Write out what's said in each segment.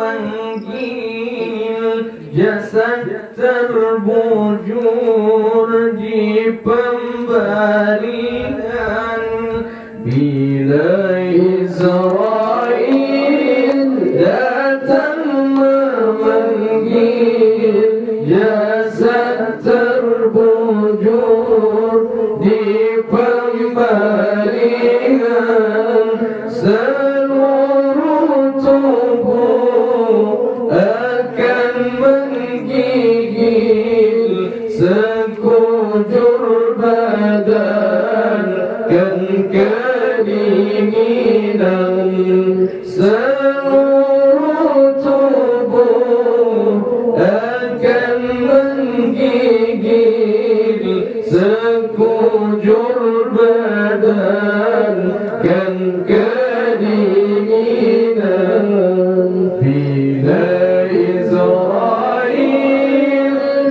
memanggil jasad terbujur di pembaringan. Bila Israel datang memanggil jasad terbujur di pembaringan, seluruh tubuh akan menggigil, sekujur badan kan kedinginan. Seluruh tubuh akan menggigil, sekujur badan kan kedinginan. Bila Israel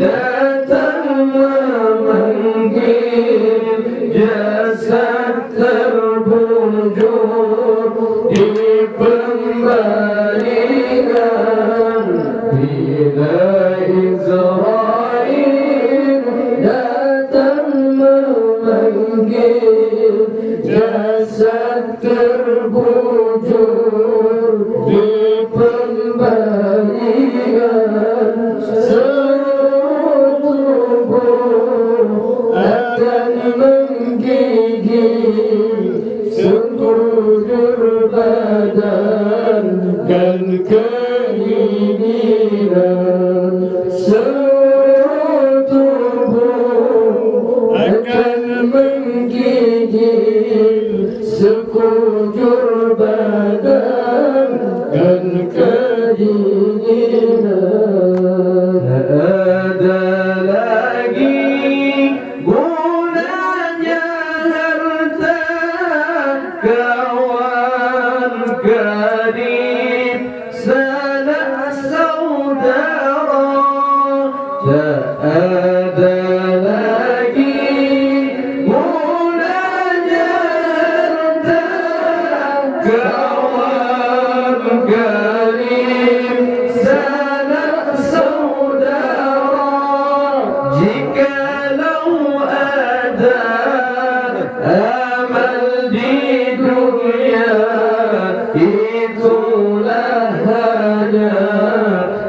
datang memanggil jasad terbujur di pembaringan. Bila Israel datang memanggil jasad terbujur di pembaringan, seluruh tubuh akan menggigil, sekujur badan kan kedinginan. Seluruh tubuh akan menggigil, sekujur badan kan kedinginan. Ada lagi gunanya harta, kawan karib, sanak saudara. Tak ada lagi gunanya harta, kawan karib, sanak saudara. Jikalau ada amal di dunia, itulah hanya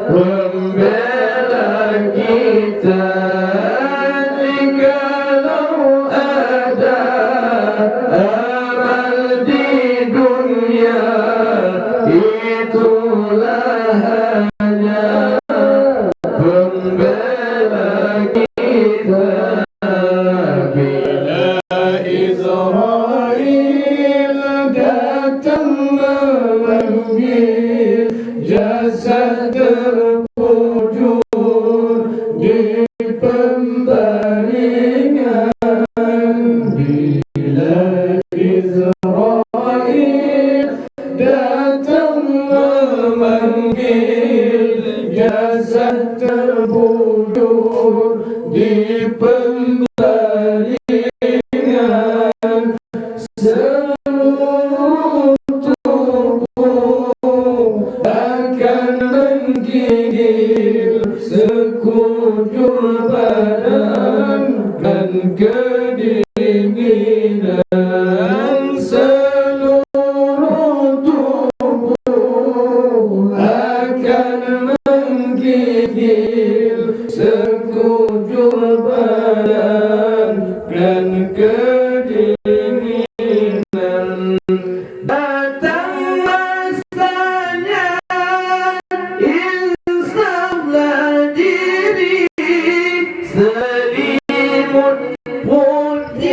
pembela kita. Jikalau ada amal di dunia, itulah hanya pembela kita. Bila Israel datang memanggil jasad terbujur di pembaringan. Bila Israel datang memanggil jasad terbujur di pembaringan, seluruh tubuh akan menggigil, sekujur badan kan kedinginan. Seluruh tubuh akan menggigil, sekujur badan kan kedinginan. Datang masanya, insaflah diri, selimut putih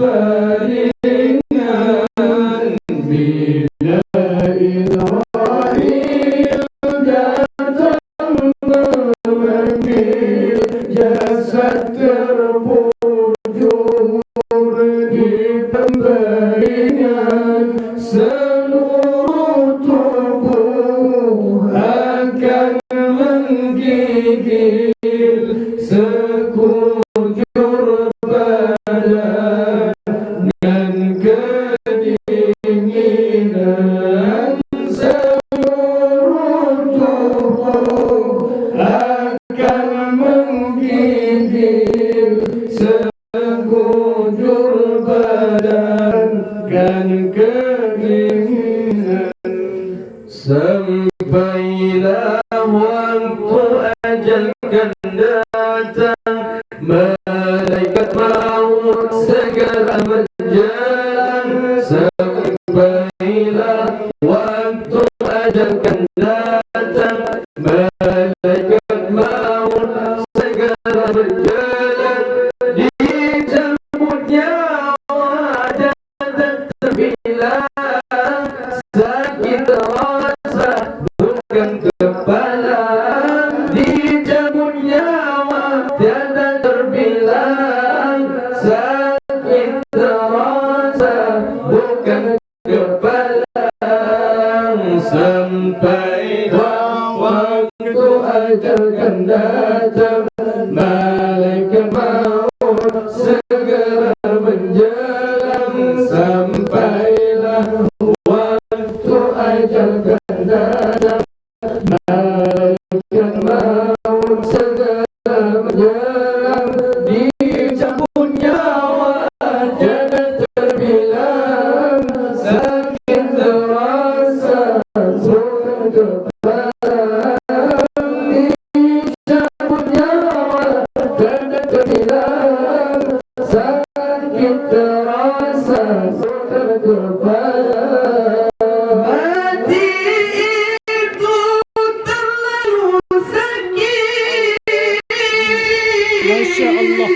beringan bila Israel datang memanggil jasad terbujur di pemberingan seluruh tubuh akan menggigil sekujur badan dan kedinginan seluruh tubuh akan menggigil sekujur badan dan kedinginan sampailah waktu ajal kan datang malaikat maut segera berjalan sampailah waktu ajal kan datang malaikat maut segera berjalan dicabut nyawa dan terbilang sakit rasa bukan kepala dicabut nyawa tiada terbilang sakit terasa bukan kepala sampai waktu ajal kan datang malaikat maut segera menjelang sampailah waktu ajal kan datang malaikat maut segera menjelang dicabut nyawa tiada terbilang sakit terasa bukan kepala dicabut nyawa tiada terbilang sakit terasa bukan kepala mati itu terlalu sakit Masya Allah.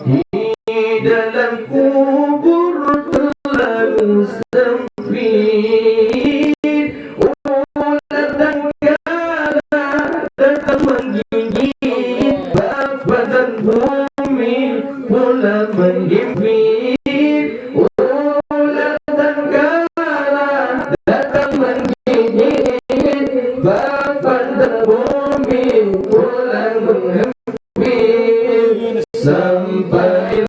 di dalam kubur terlalu sempit ular dan kala datang menggigit bapa dan bumi pula menghimpit ular dan kala datang menggigit bapa dan bumi pula menghimpit sampailah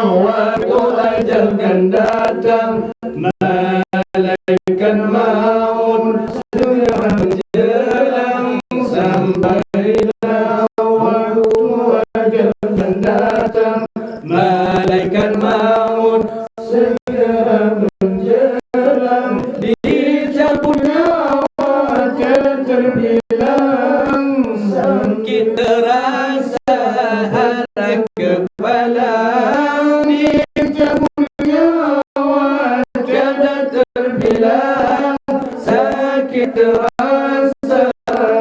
waktu ajal kan datang malaikat maut segera menjelang sampailah waktu ajal kan datang malaikat maut segera menjelang dicabut nyawa tiada terbilang sakit terasa arah kepala dicabut nyawa tiada terbilang sakit terasa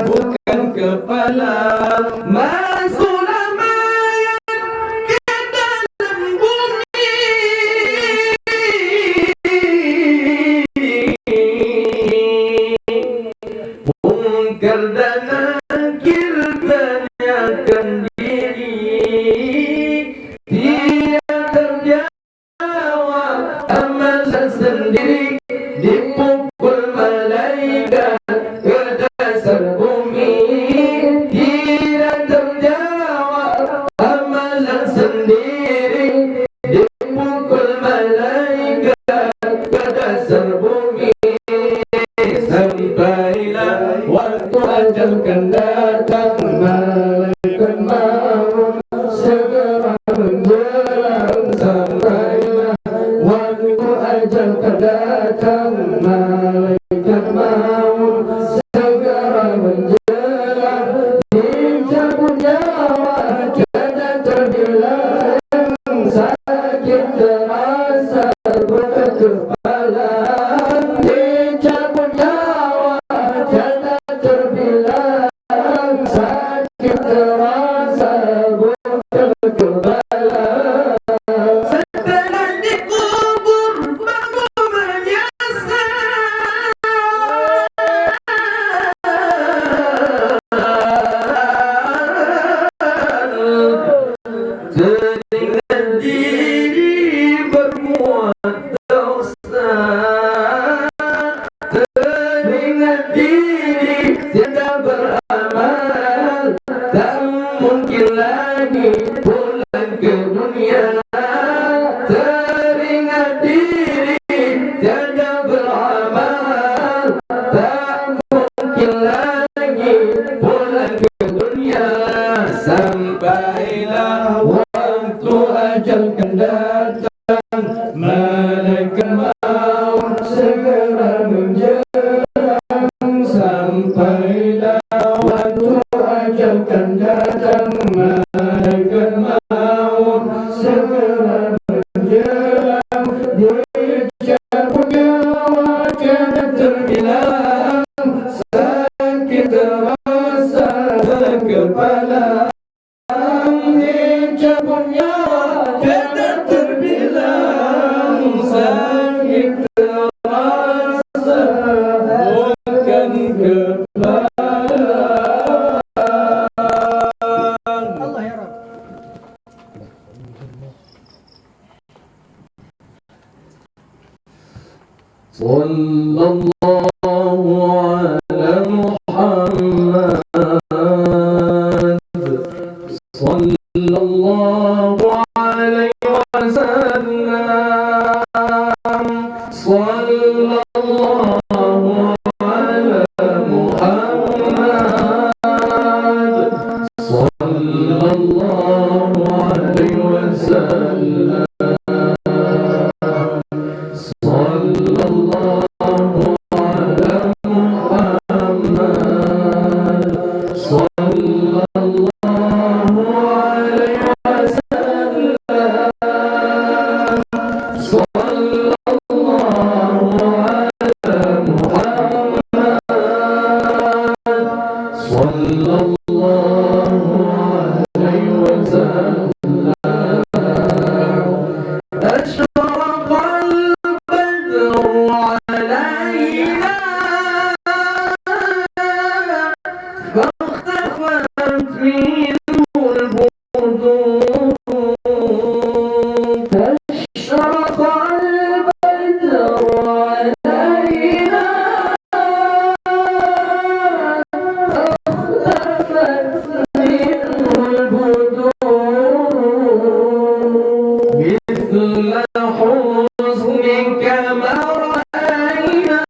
bukan kepala masuklah mayat ke dalam bumi Mungkar dan nakir tanyakan diri dia terjawab amalan sendiri dipukul malaikat ke dasar bumi dia terjawab amalan sendiri dipukul malaikat ke dasar bumi sampailah waktu ajal kan datang malaikat maut segera menjelang sampailah waktu ajal kan datang malaikat maut segera menjelang dicabut nyawa tiada terbilang sakit terasa bukan kepala dicabut nyawa tiada terbilang sakit terasa teringat diri berbuat dosa, teringat diri tiada beramal, tak mungkin lagi pulang ke dunia. Teringat diri tiada beramal, tak mungkin lagi pulang ke dunia. Sampailah waktu ajal kan datang, malaikat maut segera menjerang. Sampailah waktu ajal kan datang, malaikat maut segera menjerang. Dicabut nyawa tiada terbilang, sakit terasa kepala. Dicabut nyawa tiada terbilang, sakit terasa bukan kepala. Allah ya Rabb. Sallallahu ala Muhammad, sallallahu alaihi wasallam, sallallahu ala Muhammad, sallallahu alaihi wasallam, sallallahu ala Muhammad, sallallahu alaihi wasallam, sallallahu ala Muhammad, sallallahu alaihi wasallam. أشرق البدر علينا فاختفت منه البدور. أشرق البدر علينا فاختفت منه البدور، مثل حسنك ما رأينا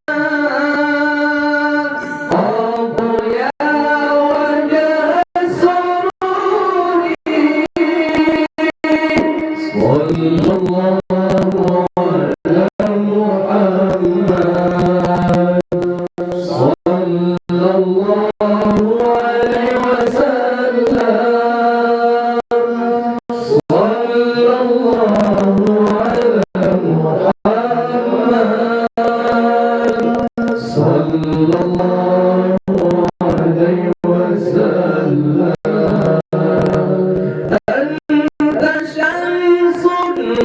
أضياء وجه السرور. صلى الله على محمد، صلى الله عليه وسلم، صلى الله على محمد، صلى الله عليه وسلم. أنت شمس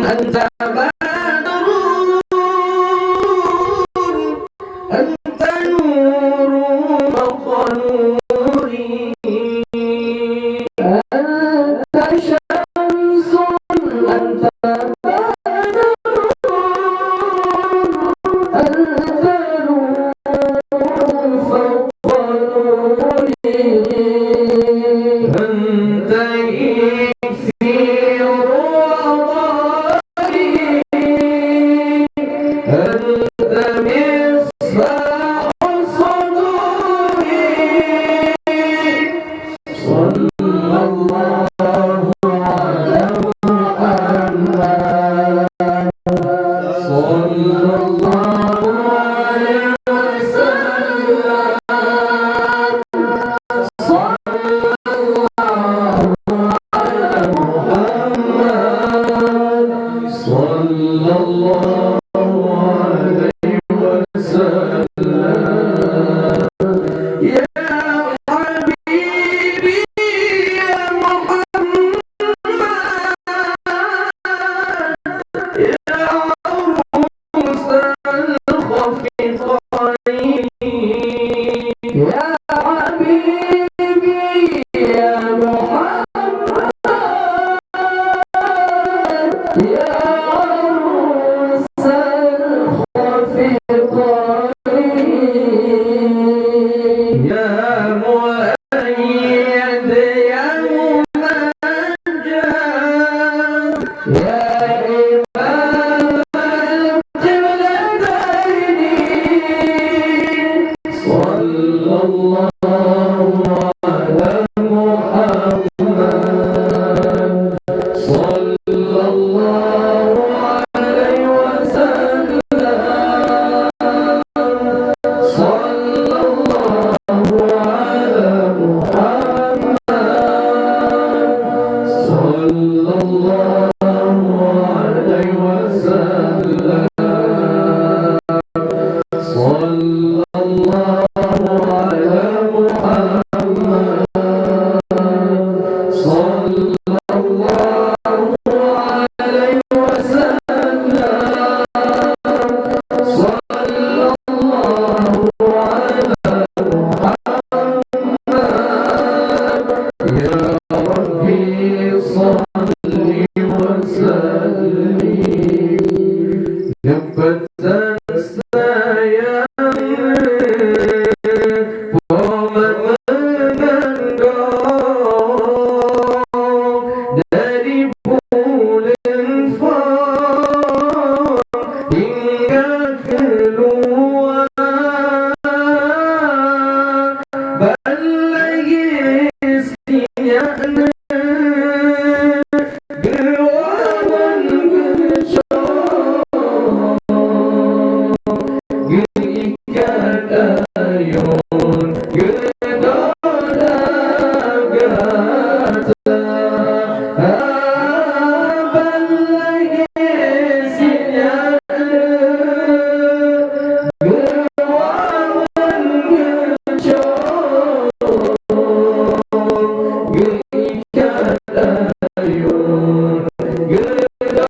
أنت بدر، أنت نور فوق نوري. أنت شمس أنت بدر، أنت نور فوق نوري. أنت إكسير وضاري، أنت مصباح صدوري. صلى الله على محمد. يا عروس الخفقين يا مؤيد يا ممجد يا إمام القبلتين صلى الله على محمد صلى الله عليه وسلم صلى الله على محمد صلى الله عليه وسلم صلى الله على محمد صلى الله عليه وسلم صلى الله على محمد يا ربي صل وسلم يبتن sayang momen menggendong dari bulan fon hingga keluar balai sinyakna gewawan geikan ayun gedoda gata balai sinyakna gewawan geikan ayun gedoda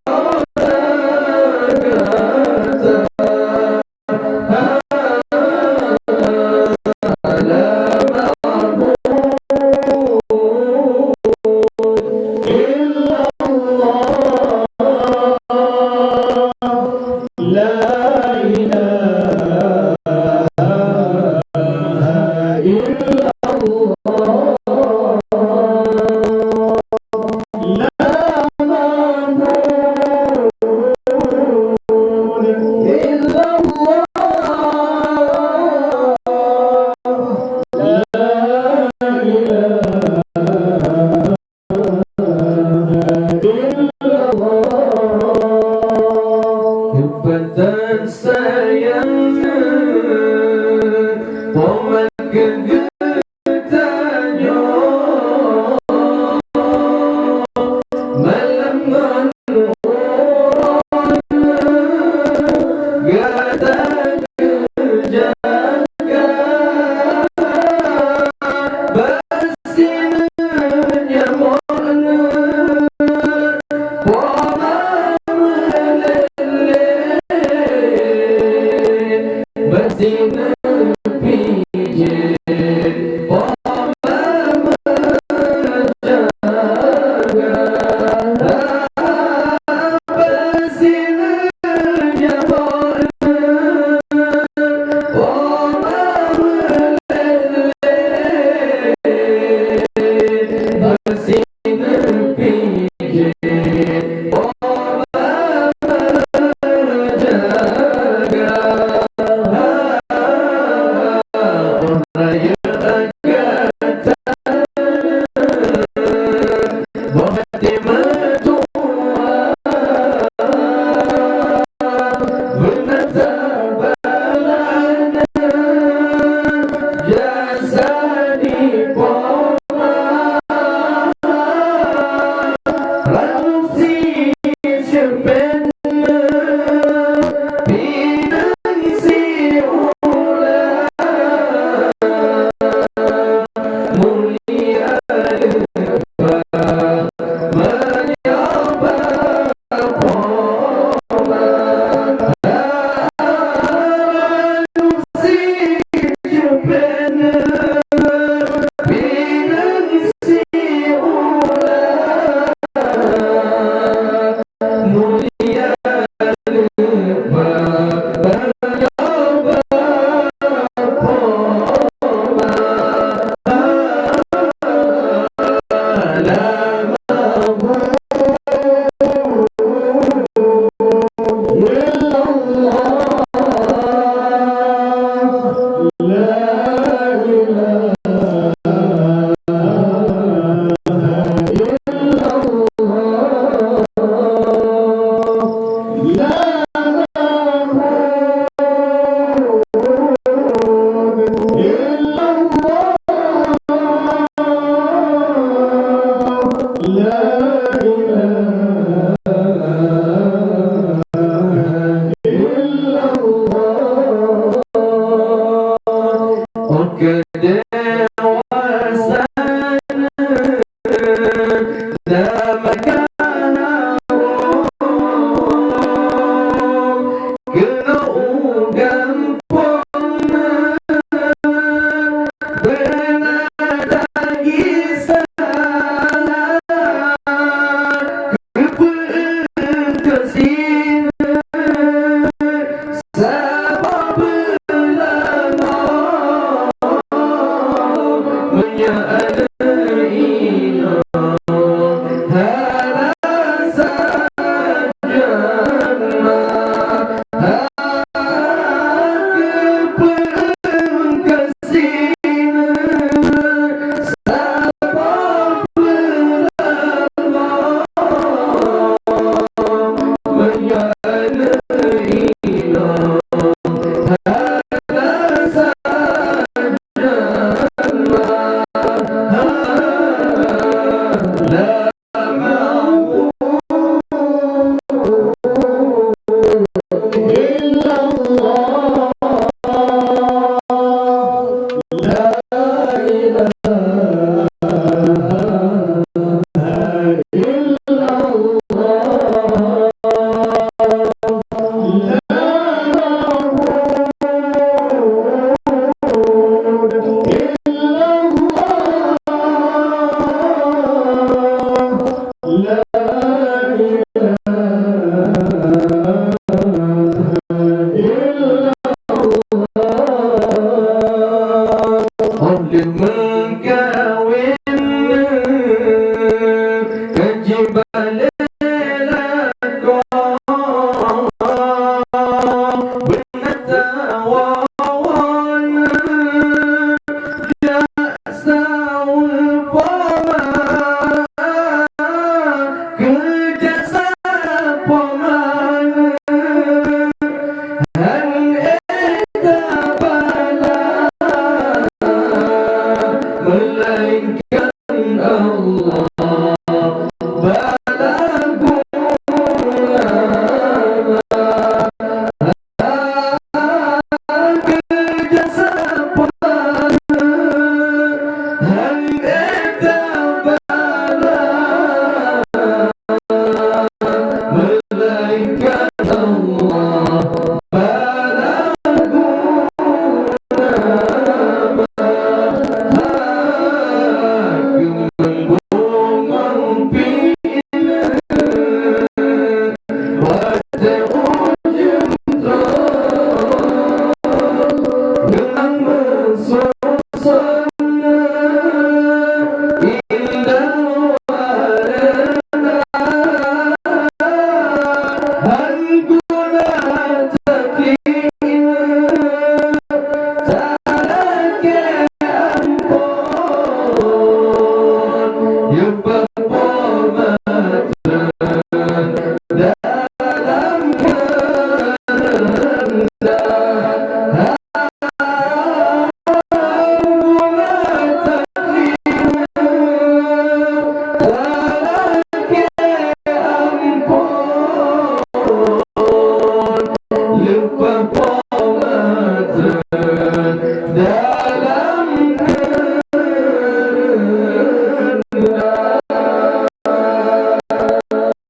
gata Kebetan sayangnya momen kegetanya malam menurutnya gata kejaga basinnya momen Bazina pijit Bama menjaga Bazina nyabarna Bama meleleh Bazina pijit Bama menjaga Run mulia menyadari